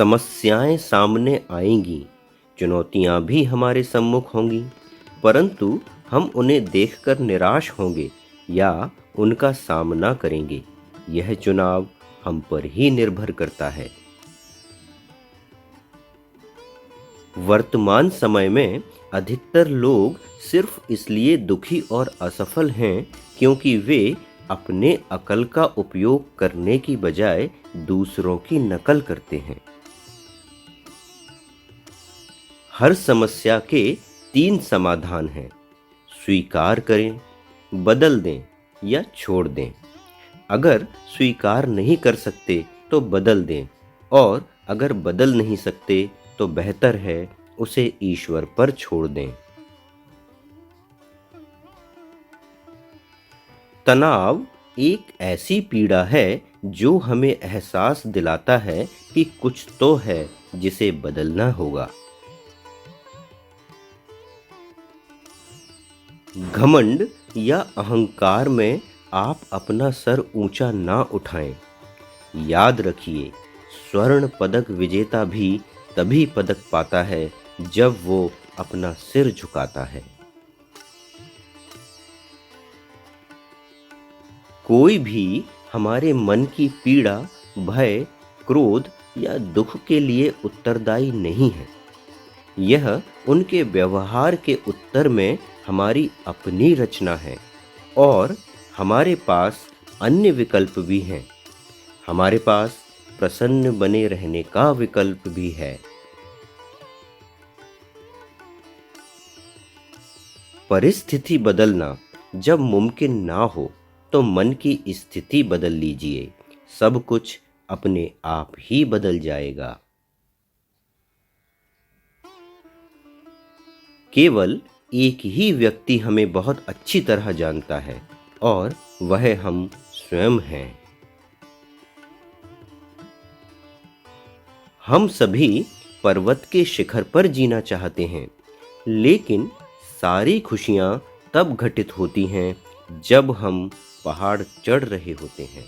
समस्याएं सामने आएंगी, चुनौतियां भी हमारे सम्मुख होंगी, परंतु हम उन्हें देखकर निराश होंगे या उनका सामना करेंगे, यह चुनाव हम पर ही निर्भर करता है। वर्तमान समय में अधिकतर लोग सिर्फ इसलिए दुखी और असफल हैं क्योंकि वे अपने अकल का उपयोग करने की बजाय दूसरों की नकल करते हैं। हर समस्या के 3 समाधान हैं: स्वीकार करें, बदल दें या छोड़ दें। अगर स्वीकार नहीं कर सकते तो बदल दें, और अगर बदल नहीं सकते तो बेहतर है उसे ईश्वर पर छोड़ दें। तनाव एक ऐसी पीड़ा है जो हमें एहसास दिलाता है कि कुछ तो है जिसे बदलना होगा। घमंड या अहंकार में आप अपना सर ऊंचा ना उठाएं। याद रखिए, स्वर्ण पदक विजेता भी तभी पदक पाता है जब वो अपना सिर झुकाता है। कोई भी हमारे मन की पीड़ा, भय, क्रोध या दुख के लिए उत्तरदायी नहीं है। यह उनके व्यवहार के उत्तर में हमारी अपनी रचना है, और हमारे पास अन्य विकल्प भी हैं। हमारे पास प्रसन्न बने रहने का विकल्प भी है। परिस्थिति बदलना जब मुमकिन ना हो तो मन की स्थिति बदल लीजिए, सब कुछ अपने आप ही बदल जाएगा। केवल एक ही व्यक्ति हमें बहुत अच्छी तरह जानता है, और वह हम स्वयं हैं। हम सभी पर्वत के शिखर पर जीना चाहते हैं, लेकिन सारी खुशियां तब घटित होती हैं जब हम पहाड़ चढ़ रहे होते हैं।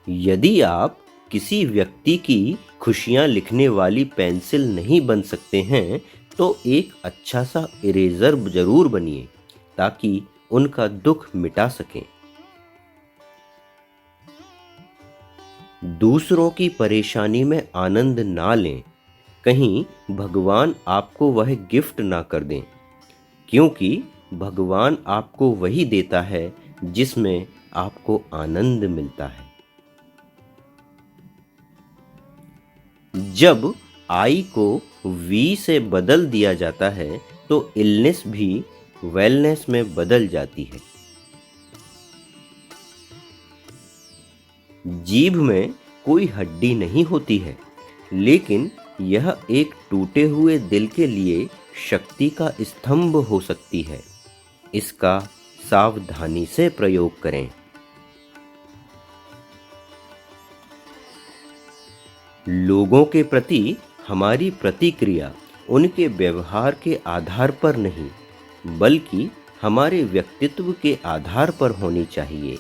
यदि आप किसी व्यक्ति की खुशियां लिखने वाली पेंसिल नहीं बन सकते हैं तो एक अच्छा सा इरेजर जरूर बनिए, ताकि उनका दुख मिटा सकें। दूसरों की परेशानी में आनंद ना लें, कहीं भगवान आपको वह गिफ्ट ना कर दें, क्योंकि भगवान आपको वही देता है जिसमें आपको आनंद मिलता है। जब आई को वी से बदल दिया जाता है तो इलनेस भी वेलनेस में बदल जाती है। जीभ में कोई हड्डी नहीं होती है, लेकिन यह एक टूटे हुए दिल के लिए शक्ति का स्तंभ हो सकती है। इसका सावधानी से प्रयोग करें। लोगों के प्रति हमारी प्रतिक्रिया उनके व्यवहार के आधार पर नहीं, बल्कि हमारे व्यक्तित्व के आधार पर होनी चाहिए।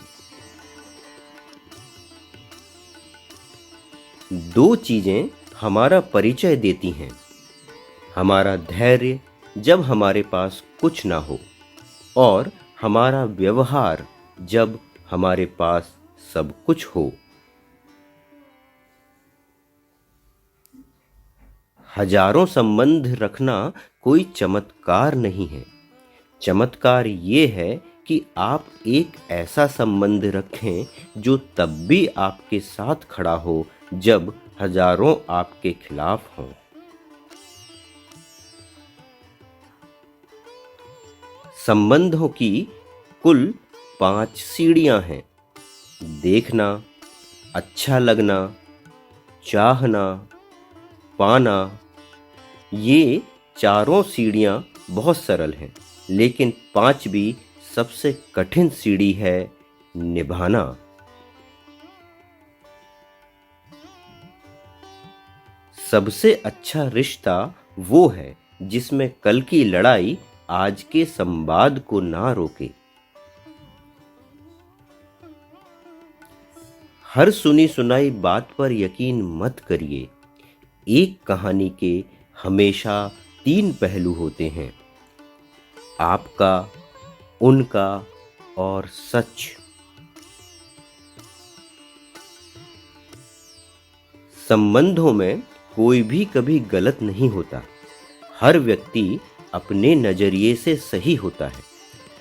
2 चीजें हमारा परिचय देती हैं: हमारा धैर्य जब हमारे पास कुछ ना हो, और हमारा व्यवहार जब हमारे पास सब कुछ हो। हजारों संबंध रखना कोई चमत्कार नहीं है। चमत्कार ये है कि आप एक ऐसा संबंध रखें जो तब भी आपके साथ खड़ा हो जब हजारों आपके खिलाफ हों। संबंधों की कुल 5 सीढ़ियां हैं: देखना, अच्छा लगना, चाहना, पाना। ये चारों सीढ़ियां बहुत सरल हैं, लेकिन 5वीं सबसे कठिन सीढ़ी है: निभाना। सबसे अच्छा रिश्ता वो है जिसमें कल की लड़ाई आज के संवाद को ना रोके। हर सुनी सुनाई बात पर यकीन मत करिए। एक कहानी के हमेशा 3 पहलू होते हैं, आपका, उनका और सच। संबंधों में कोई भी कभी गलत नहीं होता। हर व्यक्ति अपने नजरिए से सही होता है।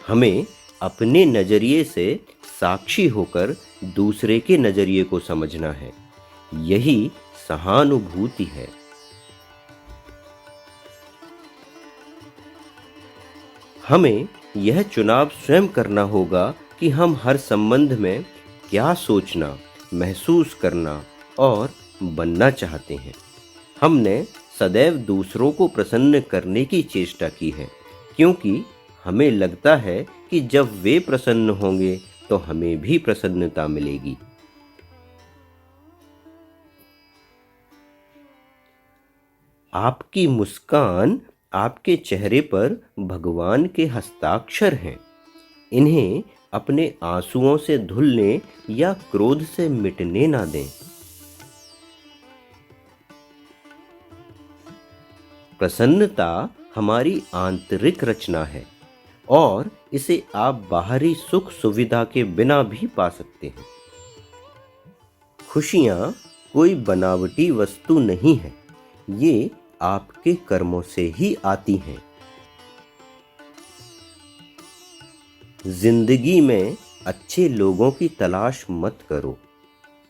हमें अपने नजरिए से साक्षी होकर दूसरे के नजरिए को समझना है। यही सहानुभूति है। हमें यह चुनाव स्वयं करना होगा कि हम हर संबंध में क्या सोचना, महसूस करना और बनना चाहते हैं। हमने सदैव दूसरों को प्रसन्न करने की चेष्टा की है, क्योंकि हमें लगता है कि जब वे प्रसन्न होंगे तो हमें भी प्रसन्नता मिलेगी। आपकी मुस्कान आपके चेहरे पर भगवान के हस्ताक्षर हैं। इन्हें अपने आंसुओं से धुलने या क्रोध से मिटने ना दें। प्रसन्नता हमारी आंतरिक रचना है और इसे आप बाहरी सुख सुविधा के बिना भी पा सकते हैं। खुशियां कोई बनावटी वस्तु नहीं है, ये आपके कर्मों से ही आती हैं। जिंदगी में अच्छे लोगों की तलाश मत करो,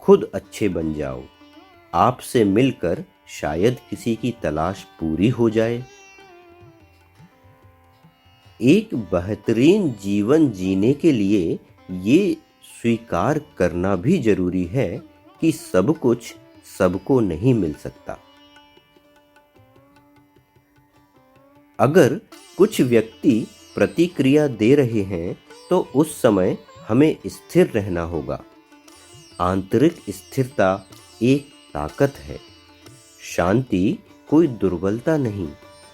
खुद अच्छे बन जाओ। आपसे मिलकर शायद किसी की तलाश पूरी हो जाए। एक बेहतरीन जीवन जीने के लिए ये स्वीकार करना भी जरूरी है कि सब कुछ सबको नहीं मिल सकता। अगर कुछ व्यक्ति प्रतिक्रिया दे रहे हैं तो उस समय हमें स्थिर रहना होगा। आंतरिक स्थिरता एक ताकत है। शांति कोई दुर्बलता नहीं,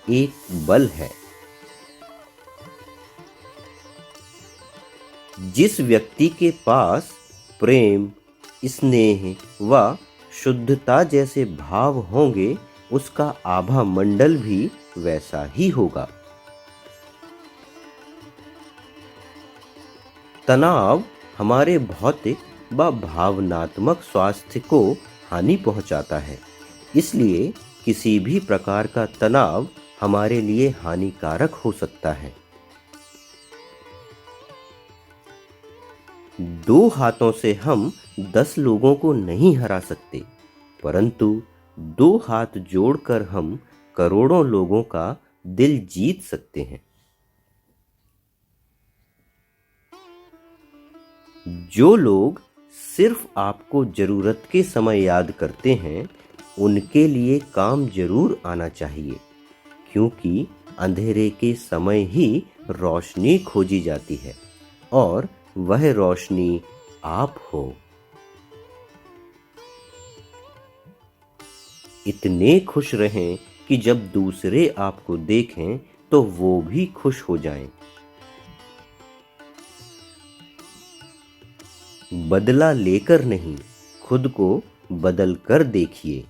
एक बल है। जिस व्यक्ति के पास प्रेम, स्नेह व शुद्धता जैसे भाव होंगे, उसका आभा मंडल भी वैसा ही होगा। तनाव हमारे भौतिक व भावनात्मक स्वास्थ्य को हानि पहुंचाता है। इसलिए किसी भी प्रकार का तनाव हमारे लिए हानिकारक हो सकता है। 2 हाथों से हम 10 लोगों को नहीं हरा सकते, परंतु 2 हाथ जोड़कर हम करोड़ों लोगों का दिल जीत सकते हैं। जो लोग सिर्फ आपको जरूरत के समय याद करते हैं, उनके लिए काम जरूर आना चाहिए, क्योंकि अंधेरे के समय ही रोशनी खोजी जाती है और वह रोशनी आप हो। इतने खुश रहें कि जब दूसरे आपको देखें तो वो भी खुश हो जाएं। बदला लेकर नहीं, खुद को बदल कर देखिए।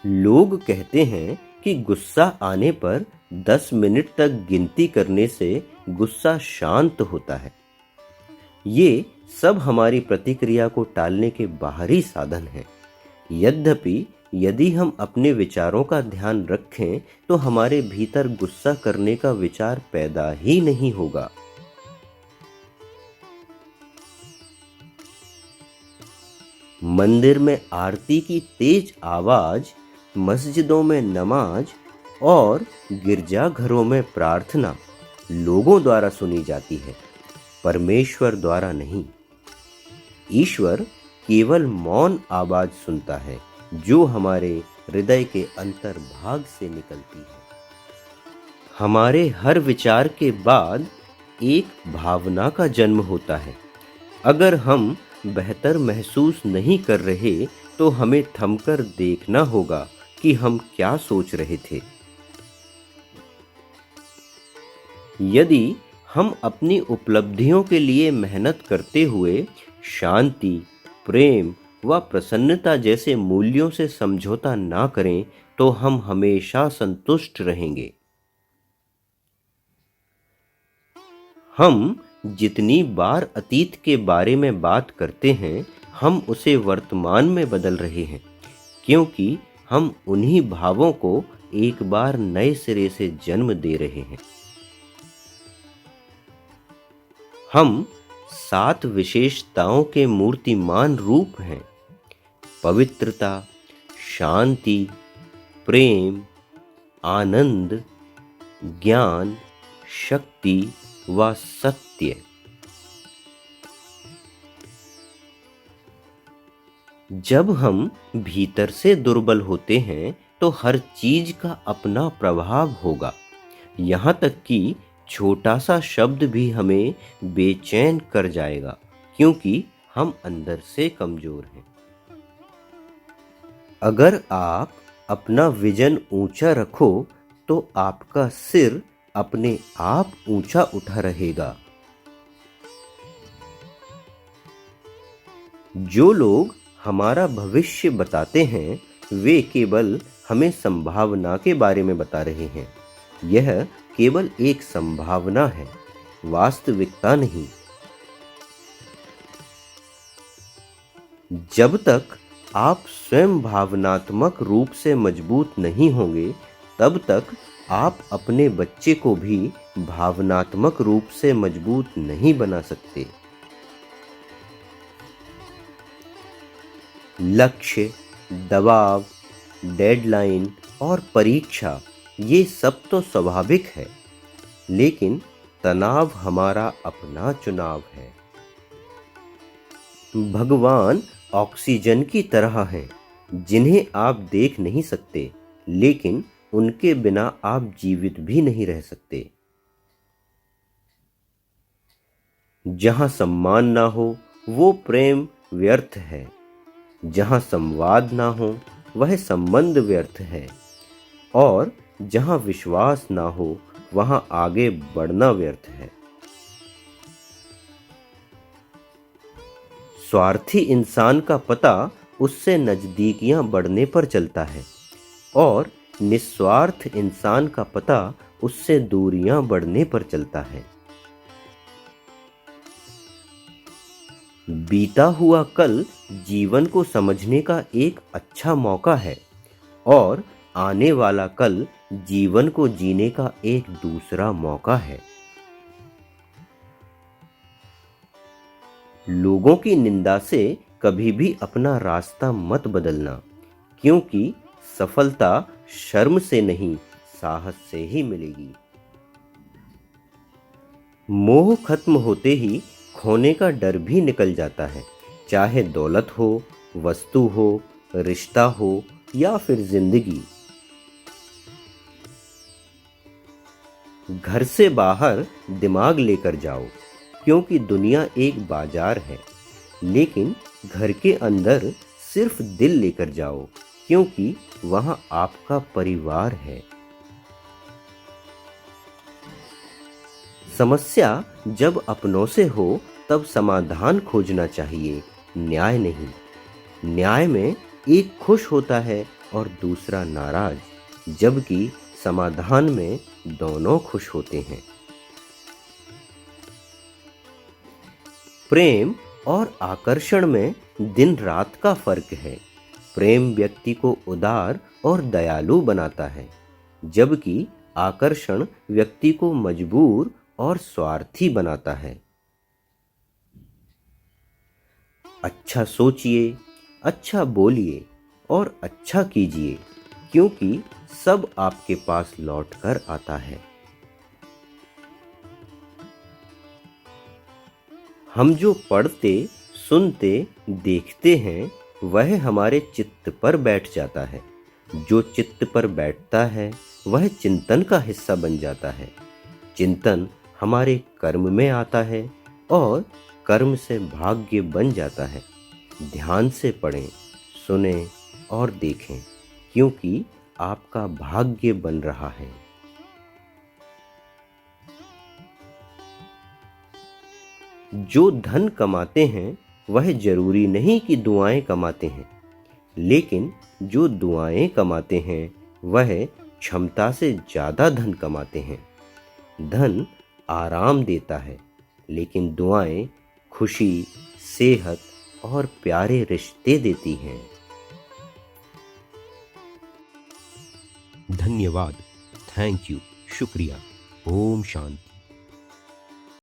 लोग कहते हैं कि गुस्सा आने पर 10 मिनट तक गिनती करने से गुस्सा शांत होता है। ये सब हमारी प्रतिक्रिया को टालने के बाहरी साधन हैं। यद्यपि यदि हम अपने विचारों का ध्यान रखें तो हमारे भीतर गुस्सा करने का विचार पैदा ही नहीं होगा। मंदिर में आरती की तेज आवाज, मस्जिदों में नमाज और गिरजाघरों में प्रार्थना लोगों द्वारा सुनी जाती है, परमेश्वर द्वारा नहीं। ईश्वर केवल मौन आवाज सुनता है जो हमारे हृदय के अंतर्भाग से निकलती है। हमारे हर विचार के बाद एक भावना का जन्म होता है। अगर हम बेहतर महसूस नहीं कर रहे तो हमें थमकर देखना होगा कि हम क्या सोच रहे थे। यदि हम अपनी उपलब्धियों के लिए मेहनत करते हुए शांति, प्रेम व प्रसन्नता जैसे मूल्यों से समझौता ना करें तो हम हमेशा संतुष्ट रहेंगे। हम जितनी बार अतीत के बारे में बात करते हैं, हम उसे वर्तमान में बदल रहे हैं, क्योंकि हम उन्हीं भावों को एक बार नए सिरे से जन्म दे रहे हैं। हम 7 विशेषताओं के मूर्तिमान रूप हैं: पवित्रता, शांति, प्रेम, आनंद, ज्ञान, शक्ति व सत्य। जब हम भीतर से दुर्बल होते हैं तो हर चीज का अपना प्रभाव होगा। यहाँ तक कि छोटा सा शब्द भी हमें बेचैन कर जाएगा, क्योंकि हम अंदर से कमजोर हैं। अगर आप अपना विजन ऊंचा रखो तो आपका सिर अपने आप ऊंचा उठा रहेगा। जो लोग हमारा भविष्य बताते हैं, वे केवल हमें संभावना के बारे में बता रहे हैं। यह केवल एक संभावना है, वास्तविकता नहीं। जब तक आप स्वयं भावनात्मक रूप से मजबूत नहीं होंगे, तब तक आप अपने बच्चे को भी भावनात्मक रूप से मजबूत नहीं बना सकते। लक्ष्य, दबाव, डेडलाइन और परीक्षा, ये सब तो स्वाभाविक है, लेकिन तनाव हमारा अपना चुनाव है। भगवान ऑक्सीजन की तरह हैं, जिन्हें आप देख नहीं सकते, लेकिन उनके बिना आप जीवित भी नहीं रह सकते। जहां सम्मान ना हो, वो प्रेम व्यर्थ है। जहां संवाद ना हो, वह संबंध व्यर्थ है। और जहां विश्वास ना हो, वहां आगे बढ़ना व्यर्थ है। स्वार्थी इंसान का पता उससे नजदीकियां बढ़ने पर चलता है, और निस्वार्थ इंसान का पता उससे दूरियां बढ़ने पर चलता है। बीता हुआ कल जीवन को समझने का एक अच्छा मौका है, और आने वाला कल जीवन को जीने का एक दूसरा मौका है। लोगों की निंदा से कभी भी अपना रास्ता मत बदलना, क्योंकि सफलता शर्म से नहीं, साहस से ही मिलेगी। मोह खत्म होते ही खोने का डर भी निकल जाता है, चाहे दौलत हो, वस्तु हो, रिश्ता हो या फिर जिंदगी। घर से बाहर दिमाग लेकर जाओ, क्योंकि दुनिया एक बाजार है, लेकिन घर के अंदर सिर्फ दिल लेकर जाओ, क्योंकि वहां आपका परिवार है। समस्या जब अपनों से हो तब समाधान खोजना चाहिए, न्याय नहीं। न्याय में एक खुश होता है और दूसरा नाराज, जबकि समाधान में दोनों खुश होते हैं। प्रेम और आकर्षण में दिन रात का फर्क है। प्रेम व्यक्ति को उदार और दयालु बनाता है, जबकि आकर्षण व्यक्ति को मजबूर और स्वार्थी बनाता है। अच्छा सोचिए, अच्छा बोलिए और अच्छा कीजिए, क्योंकि सब आपके पास लौट कर आता है। हम जो पढ़ते, सुनते, देखते हैं, वह हमारे चित्त पर बैठ जाता है। जो चित्त पर बैठता है, वह चिंतन का हिस्सा बन जाता है। चिंतन हमारे कर्म में आता है, और कर्म से भाग्य बन जाता है। ध्यान से पढ़ें, सुनें और देखें, क्योंकि आपका भाग्य बन रहा है। जो धन कमाते हैं वह जरूरी नहीं कि दुआएं कमाते हैं, लेकिन जो दुआएं कमाते हैं वह क्षमता से ज्यादा धन कमाते हैं। धन आराम देता है, लेकिन दुआएं खुशी, सेहत और प्यारे रिश्ते देती हैं। धन्यवाद, थैंक यू, शुक्रिया। ओम शांति।